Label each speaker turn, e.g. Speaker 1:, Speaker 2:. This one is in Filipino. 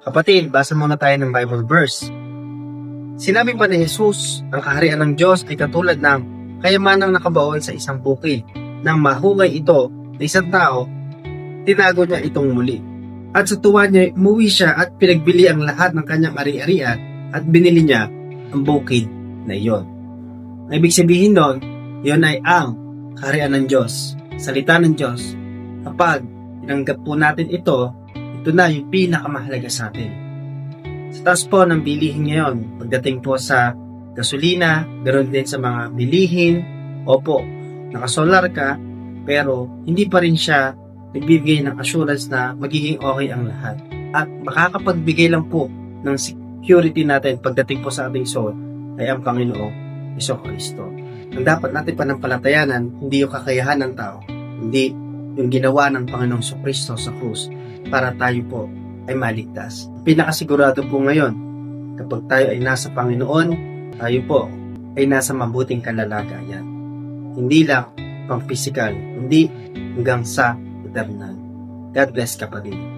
Speaker 1: Kapatid, basa muna tayo ng Bible verse. Sinabi pa ni Jesus, ang kaharian ng Diyos ay katulad ng kayamanang nakabaon sa isang bukid. Nang mahugay ito na isang tao, tinago niya itong muli. At sa tuwa niya, umuwi siya at pinagbili ang lahat ng kanyang ari-arian at binili niya ang bukid na iyon. Ang ibig sabihin nun, yun ay ang kaharian ng Diyos, salita ng Diyos. Kapag tinanggap po natin ito na yung pinakamahalaga sa atin. Sa taas po ng bilihin ngayon, pagdating po sa gasolina, ganoon din sa mga bilihin, opo, nakasolar ka, pero hindi pa rin siya nagbibigay ng assurance na magiging okay ang lahat. At makakapagbigay lang po ng security natin pagdating po sa ating soul ay ang Panginoong Jesucristo. Ang dapat natin panampalatayanan, hindi yung kakayahan ng tao, hindi yung ginawa ng Panginoong Jesucristo sa krus para tayo po ay maligtas. Pinakasigurado po ngayon, kapag tayo ay nasa Panginoon, tayo po ay nasa mabuting kalalagayan. Hindi lang pang physical, hindi hanggang sa eternal. God bless kapatid.